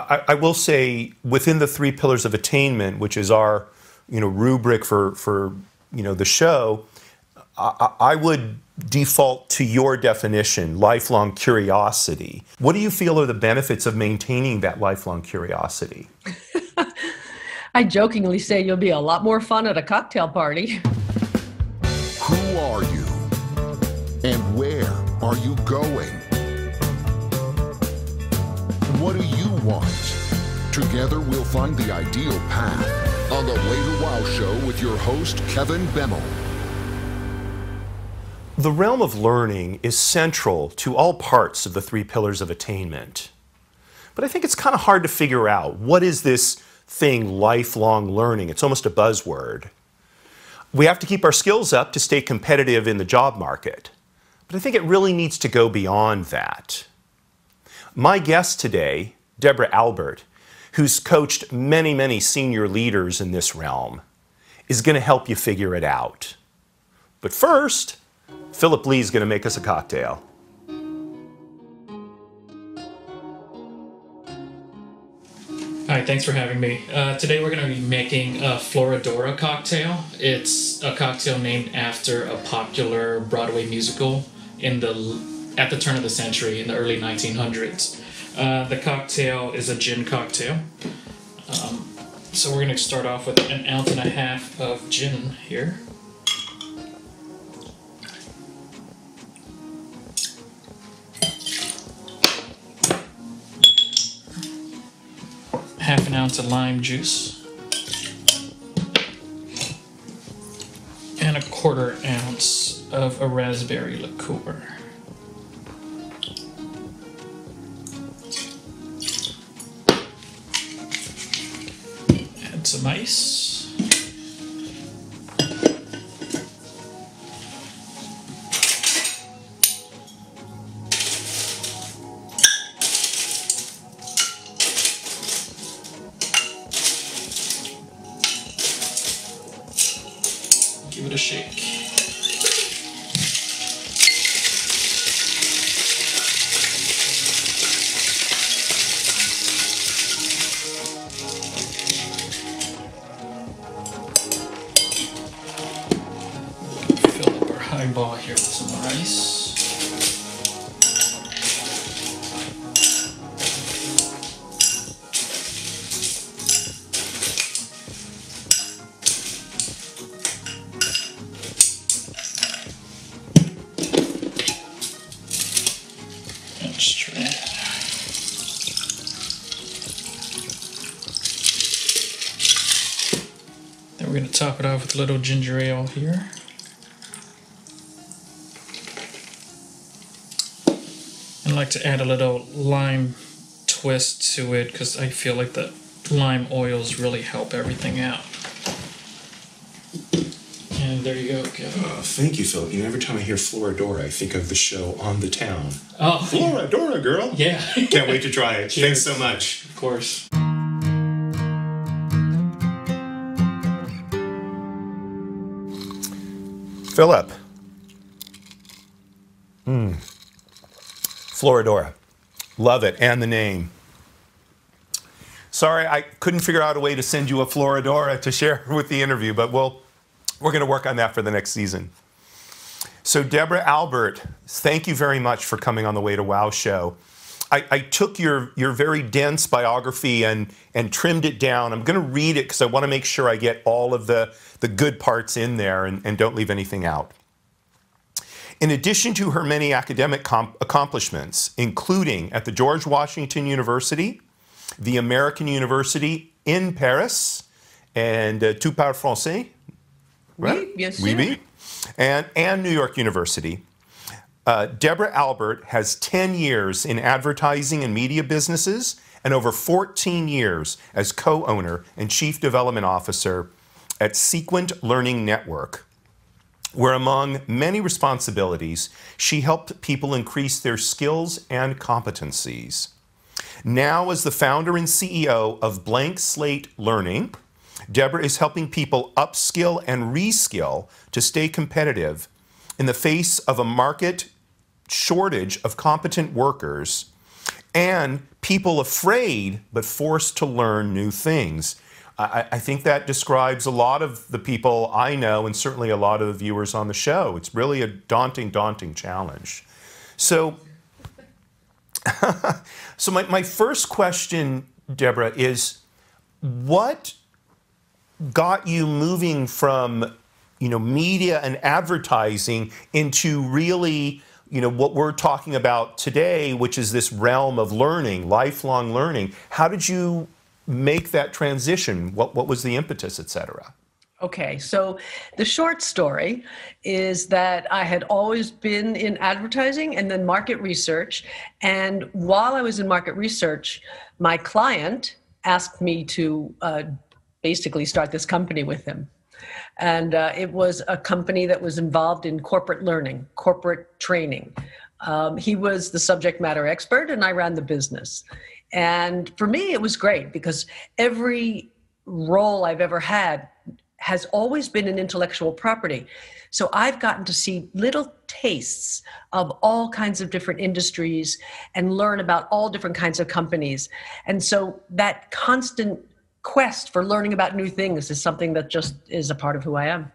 I will say within the three pillars of attainment, which is our, rubric for the show, I would default to your definition, lifelong curiosity. What do you feel are the benefits of maintaining that lifelong curiosity? I jokingly say you'll be a lot more fun at a cocktail party. Who are you? And where are you going? What do you want? Together we'll find the ideal path on the Way to Wow show with your host, Kevin Bemmel. The realm of learning is central to all parts of the three pillars of attainment. But I think it's kind of hard to figure out, what is this thing, lifelong learning? It's almost a buzzword. We have to keep our skills up to stay competitive in the job market. But I think it really needs to go beyond that. My guest today, Deborah Albert, who's coached many, many senior leaders in this realm, is going to help you figure it out. But first, Philip Lee's going to make us a cocktail. Hi, thanks for having me. Today we're going to be making a Floridora cocktail. It's a cocktail named after a popular Broadway musical at the turn of the century, in the early 1900s. The cocktail is a gin cocktail. So we're going to start off with 1.5 ounces of gin here. Half an ounce of lime juice, and 1/4 ounce of a raspberry liqueur. Add some ice. Give it a shake. Fill up our highball here with some more ice. Then we're going to top it off with a little ginger ale here. And I like to add a little lime twist to it because I feel like the lime oils really help everything out. And there you go, Kevin. Oh, thank you, Philip. Every time I hear Floridora, I think of the show On the Town. Oh, Floridora, girl. yeah. Can't wait to try it. Cheers. Thanks so much. Of course. Philip. Floridora. Love it. And the name. Sorry, I couldn't figure out a way to send you a Floridora to share with the interview, but we're going to work on that for the next season. So Deborah Albert, thank you very much for coming on the Way to Wow show. I took your very dense biography and trimmed it down. I'm going to read it because I want to make sure I get all of the good parts in there and don't leave anything out. In addition to her many academic accomplishments, including at the George Washington University, the American University in Paris, and Tu parles français? Right? Oui, bien sûr. Oui, oui. And New York University. Deborah Albert has 10 years in advertising and media businesses and over 14 years as co-owner and chief development officer at Sequent Learning Network, where among many responsibilities, she helped people increase their skills and competencies. Now, as the founder and CEO of Blank Slate Learning, Deborah is helping people upskill and reskill to stay competitive in the face of a market shortage of competent workers and people afraid but forced to learn new things. I think that describes a lot of the people I know, and certainly a lot of the viewers on the show. It's really a daunting, daunting challenge. So, so my first question, Deborah, is what got you moving from, media and advertising into really, what we're talking about today, which is this realm of learning, lifelong learning? How did you make that transition? What was the impetus, et cetera? Okay, so the short story is that I had always been in advertising and then market research. And while I was in market research, my client asked me to basically start this company with him. And it was a company that was involved in corporate learning, corporate training. He was the subject matter expert and I ran the business. And for me, it was great because every role I've ever had has always been an intellectual property. So I've gotten to see little tastes of all kinds of different industries and learn about all different kinds of companies. And so that constant quest for learning about new things is something that just is a part of who I am.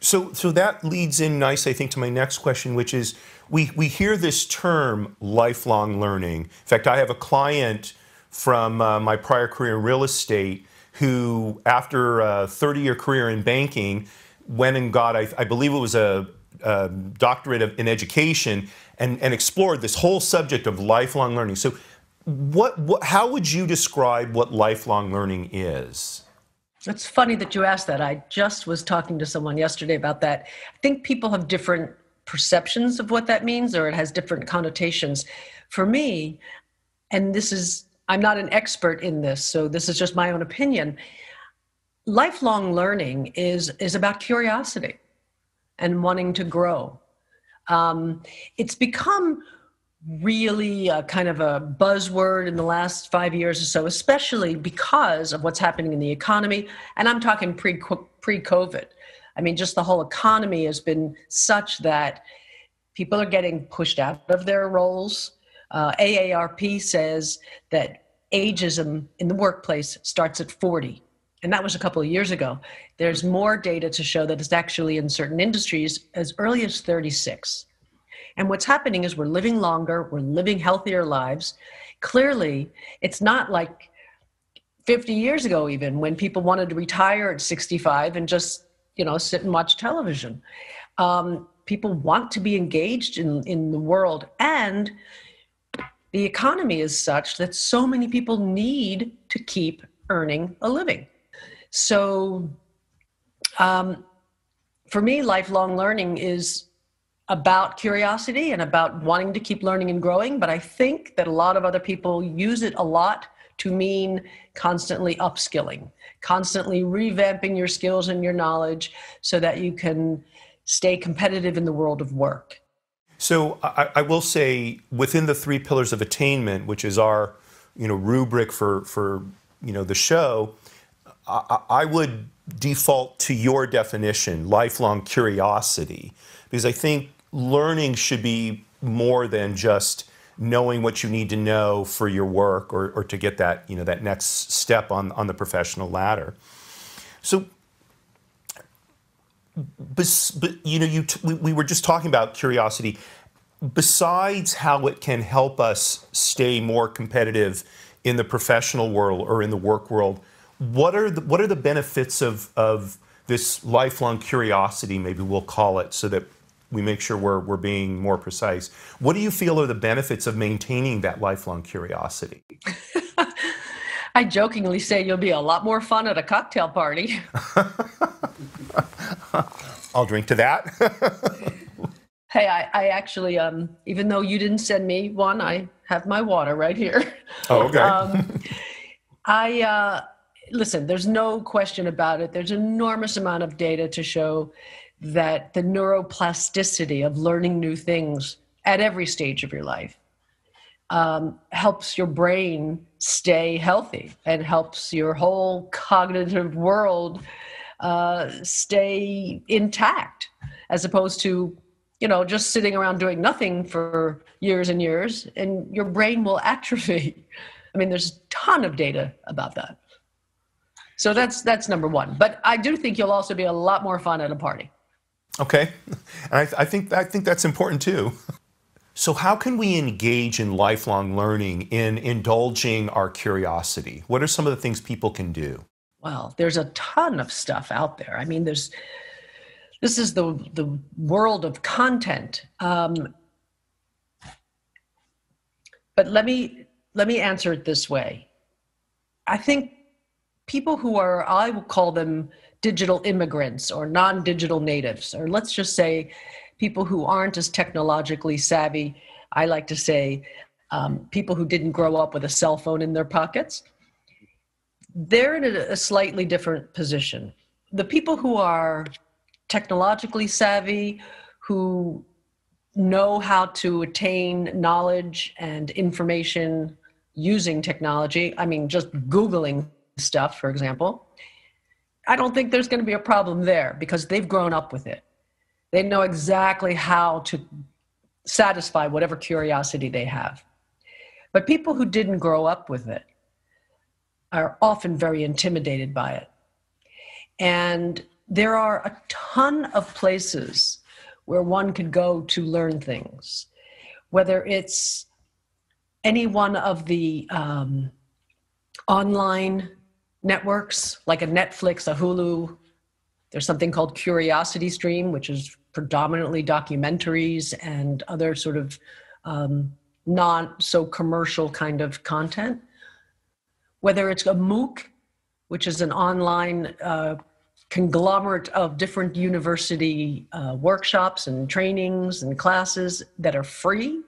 So that leads in nice, I think, to my next question, which is we hear this term lifelong learning. In fact, I have a client from my prior career in real estate who, after a 30-year career in banking, went and got, I believe it was a doctorate in education, and explored this whole subject of lifelong learning. So how would you describe what lifelong learning is? It's funny that you asked that. I just was talking to someone yesterday about that. I think people have different perceptions of what that means, or it has different connotations. For me, and I'm not an expert in this, so this is just my own opinion. Lifelong learning is about curiosity and wanting to grow. It's become really kind of a buzzword in the last 5 years or so, especially because of what's happening in the economy. And I'm talking pre-COVID. I mean, just the whole economy has been such that people are getting pushed out of their roles. AARP says that ageism in the workplace starts at 40. And that was a couple of years ago. There's more data to show that it's actually in certain industries as early as 36. And what's happening is we're living longer, we're living healthier lives. Clearly, it's not like 50 years ago even, when people wanted to retire at 65 and just, sit and watch television. People want to be engaged in the world, and the economy is such that so many people need to keep earning a living. So for me, lifelong learning is about curiosity and about wanting to keep learning and growing. But I think that a lot of other people use it a lot to mean constantly upskilling, constantly revamping your skills and your knowledge so that you can stay competitive in the world of work. So I will say, within the 3 pillars of attainment, which is our rubric for the show, I would default to your definition, lifelong curiosity, because I think learning should be more than just knowing what you need to know for your work or to get that that next step on the professional ladder. So, we were just talking about curiosity. Besides how it can help us stay more competitive in the professional world or in the work world, what are the benefits of this lifelong curiosity? Maybe we'll call it, so that we make sure we're being more precise. What do you feel are the benefits of maintaining that lifelong curiosity? I jokingly say you'll be a lot more fun at a cocktail party. I'll drink to that. Hey, I actually, even though you didn't send me one, I have my water right here. Oh, okay. Listen, there's no question about it. There's an enormous amount of data to show that the neuroplasticity of learning new things at every stage of your life helps your brain stay healthy and helps your whole cognitive world stay intact, as opposed to just sitting around doing nothing for years and years, and your brain will atrophy. I mean, there's a ton of data about that. So that's number one. But I do think you'll also be a lot more fun at a party. Okay, and I think that's important too. So how can we engage in lifelong learning in indulging our curiosity? What are some of the things people can do? Well, there's a ton of stuff out there. I mean, this is the world of content. But let me answer it this way. I think people who are, I will call them digital immigrants or non-digital natives, or let's just say people who aren't as technologically savvy. I like to say people who didn't grow up with a cell phone in their pockets. They're in a slightly different position. The people who are technologically savvy, who know how to attain knowledge and information using technology, I mean, just Googling stuff, for example, I don't think there's going to be a problem there because they've grown up with it. They know exactly how to satisfy whatever curiosity they have. But people who didn't grow up with it are often very intimidated by it. And there are a ton of places where one could go to learn things, whether it's any one of the online networks, like a Netflix, a Hulu. There's something called Curiosity Stream, which is predominantly documentaries and other sort of not so commercial kind of content. Whether it's a MOOC, which is an online conglomerate of different university workshops and trainings and classes that are free.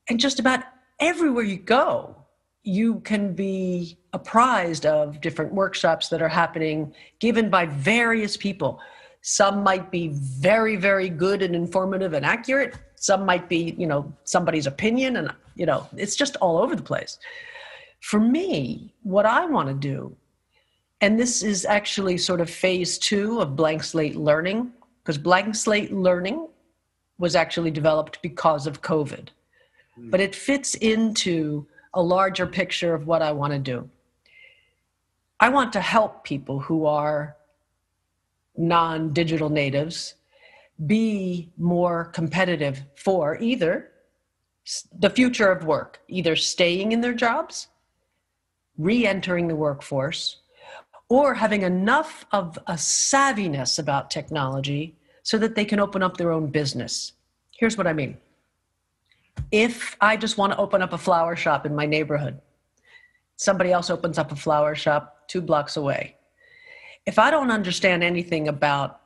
And just about everywhere you go, you can be apprised of different workshops that are happening, given by various people. Some might be very, very good and informative and accurate. Some might be, somebody's opinion, and, it's just all over the place. For me, what I want to do, and this is actually sort of phase 2 of blank slate learning, because blank slate learning was actually developed because of COVID, but it fits into a larger picture of what I want to do. I want to help people who are non-digital natives be more competitive for either the future of work, either staying in their jobs, re-entering the workforce, or having enough of a savviness about technology so that they can open up their own business. Here's what I mean. If I just want to open up a flower shop in my neighborhood, somebody else opens up a flower shop 2 blocks away. If I don't understand anything about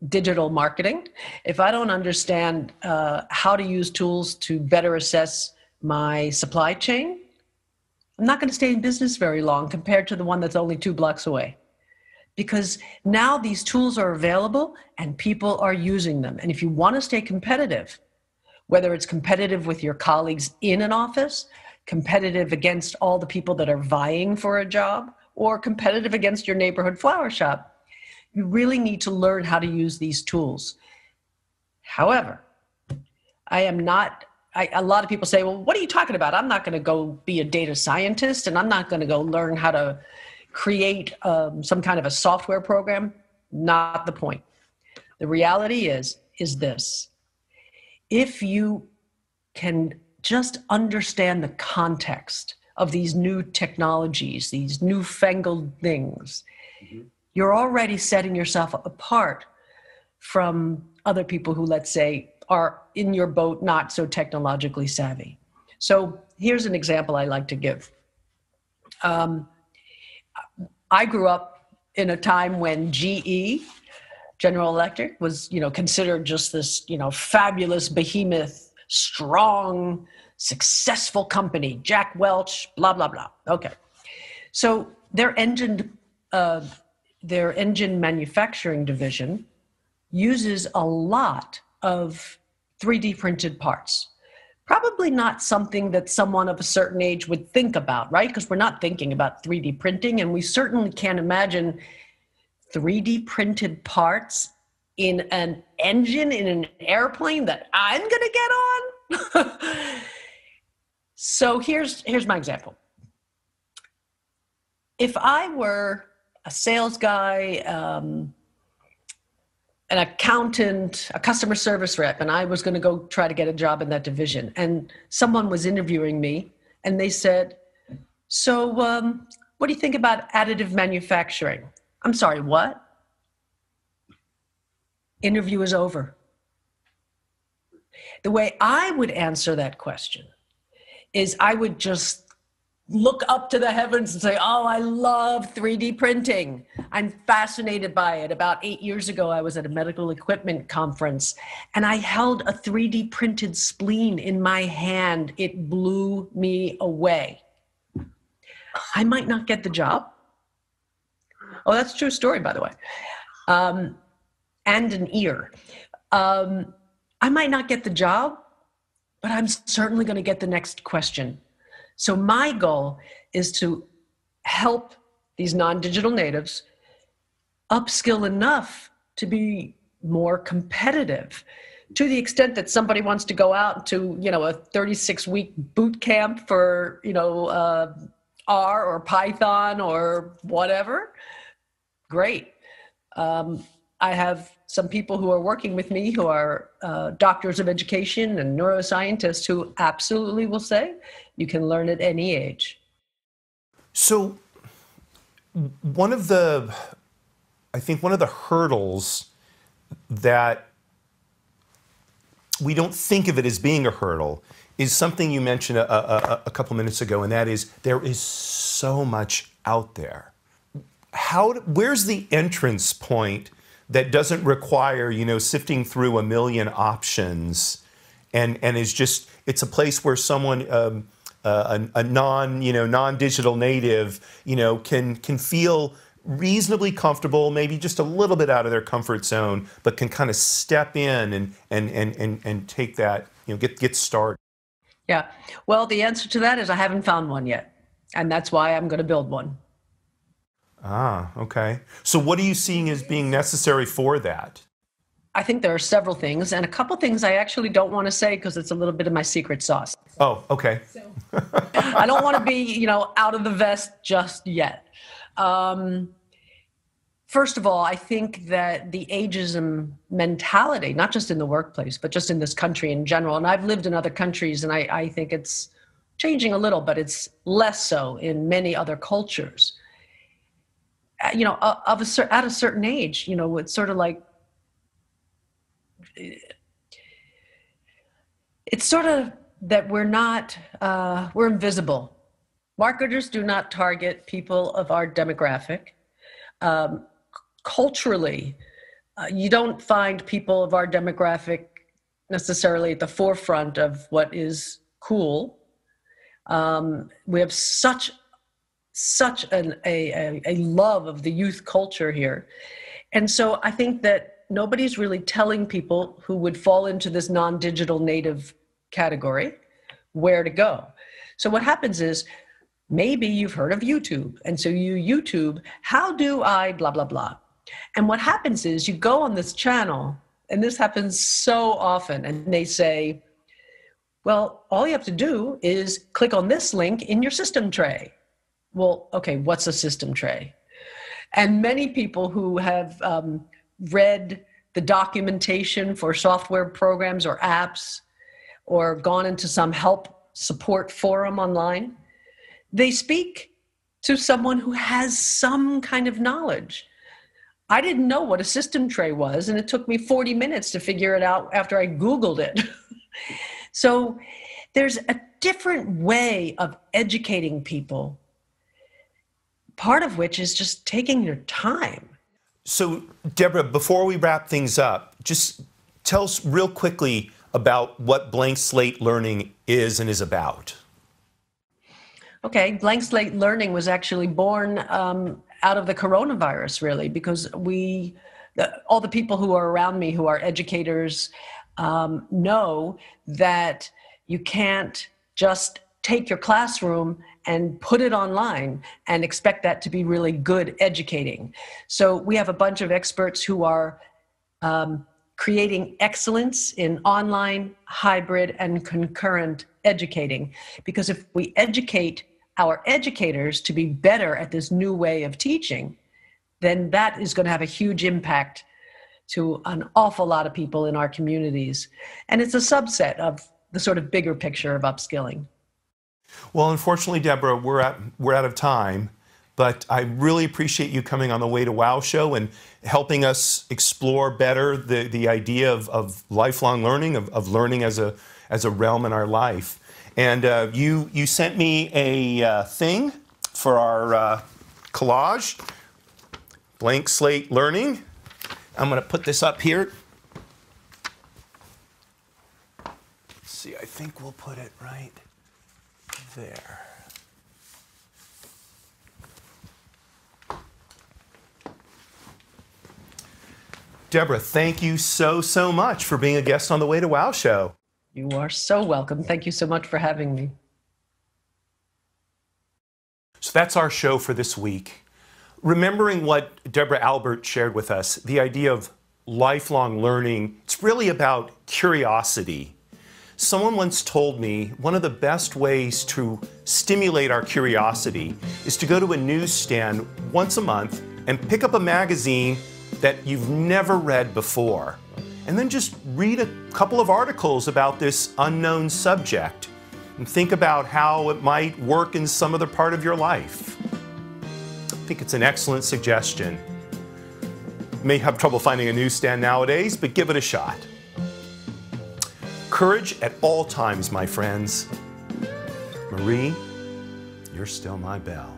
digital marketing, if I don't understand how to use tools to better assess my supply chain, I'm not going to stay in business very long compared to the one that's only 2 blocks away. Because now these tools are available and people are using them. And if you want to stay competitive, whether it's competitive with your colleagues in an office, competitive against all the people that are vying for a job, or competitive against your neighborhood flower shop, you really need to learn how to use these tools. However, a lot of people say, well, what are you talking about? I'm not going to go be a data scientist, and I'm not going to go learn how to create some kind of a software program. Not the point. The reality is this. If you can just understand the context of these new technologies, these newfangled things, you're already setting yourself apart from other people who, let's say, are in your boat, not so technologically savvy. So here's an example I like to give. I grew up in a time when GE, General Electric, was, considered just this, fabulous behemoth, strong, successful company, Jack Welch, blah, blah, blah. Okay. So their engine manufacturing division uses a lot of 3D printed parts. Probably not something that someone of a certain age would think about, right? Because we're not thinking about 3D printing, and we certainly can't imagine 3D printed parts in an engine in an airplane that I'm going to get on? So here's my example. If I were a sales guy, an accountant, a customer service rep, and I was going to go try to get a job in that division, and someone was interviewing me, and they said, so what do you think about additive manufacturing? I'm sorry, what? Interview is over. The way I would answer that question is I would just look up to the heavens and say, oh, I love 3D printing. I'm fascinated by it. About 8 years ago, I was at a medical equipment conference and I held a 3D printed spleen in my hand. It blew me away. I might not get the job. Oh, that's a true story, by the way. And an ear. I might not get the job, but I'm certainly going to get the next question. So my goal is to help these non-digital natives upskill enough to be more competitive, to the extent that somebody wants to go out to, a 36-week boot camp for, R or Python or whatever. Great. I have some people who are working with me who are doctors of education and neuroscientists who absolutely will say you can learn at any age. So one of the hurdles that we don't think of it as being a hurdle is something you mentioned a couple minutes ago, and that is there is so much out there. Where's the entrance point that doesn't require, sifting through a million options, and is just, it's a place where someone, a non-digital native, can feel reasonably comfortable, maybe just a little bit out of their comfort zone, but can kind of step in and take that, get started. Yeah. Well, the answer to that is I haven't found one yet, and that's why I'm going to build one. Ah, okay. So what are you seeing as being necessary for that? I think there are several things, and a couple things I actually don't want to say because it's a little bit of my secret sauce. Oh, okay. I don't want to be, out of the vest just yet. First of all, I think that the ageism mentality, not just in the workplace, but just in this country in general, and I've lived in other countries, and I think it's changing a little, but it's less so in many other cultures. At a certain age, it's sort of like, it's sort of that we're invisible. Marketers do not target people of our demographic. Culturally, you don't find people of our demographic necessarily at the forefront of what is cool. We have such a love of the youth culture here. And so I think that nobody's really telling people who would fall into this non-digital native category where to go. So what happens is, maybe you've heard of YouTube. And so you YouTube, how do I blah, blah, blah. And what happens is you go on this channel, and this happens so often, and they say, well, all you have to do is click on this link in your system tray. Well, okay, what's a system tray? And many people who have read the documentation for software programs or apps, or gone into some help support forum online, they speak to someone who has some kind of knowledge. I didn't know what a system tray was, and it took me 40 minutes to figure it out after I Googled it. So there's a different way of educating people, part of which is just taking your time. So, Deborah, before we wrap things up, just tell us real quickly about what Blank Slate Learning is and is about. Okay, Blank Slate Learning was actually born out of the coronavirus, really, because all the people who are around me who are educators know that you can't just take your classroom and put it online and expect that to be really good educating. So we have a bunch of experts who are creating excellence in online, hybrid, and concurrent educating. Because if we educate our educators to be better at this new way of teaching, then that is going to have a huge impact to an awful lot of people in our communities. And it's a subset of the sort of bigger picture of upskilling. Well, unfortunately, Deborah, we're out of time, but I really appreciate you coming on the Way to Wow show and helping us explore better the idea of lifelong learning, of learning as a realm in our life. And you sent me a thing for our collage, Blank Slate Learning. I'm going to put this up here. Let's see, I think we'll put it right there. Deborah, thank you so much for being a guest on the Way to Wow show. You are so welcome. Thank you so much for having me. So that's our show for this week. Remembering what Deborah Albert shared with us, the idea of lifelong learning, it's really about curiosity. Someone once told me one of the best ways to stimulate our curiosity is to go to a newsstand once a month and pick up a magazine that you've never read before, and then just read a couple of articles about this unknown subject and think about how it might work in some other part of your life. I think it's an excellent suggestion. You may have trouble finding a newsstand nowadays, but give it a shot. Courage at all times, my friends. Marie, you're still my belle.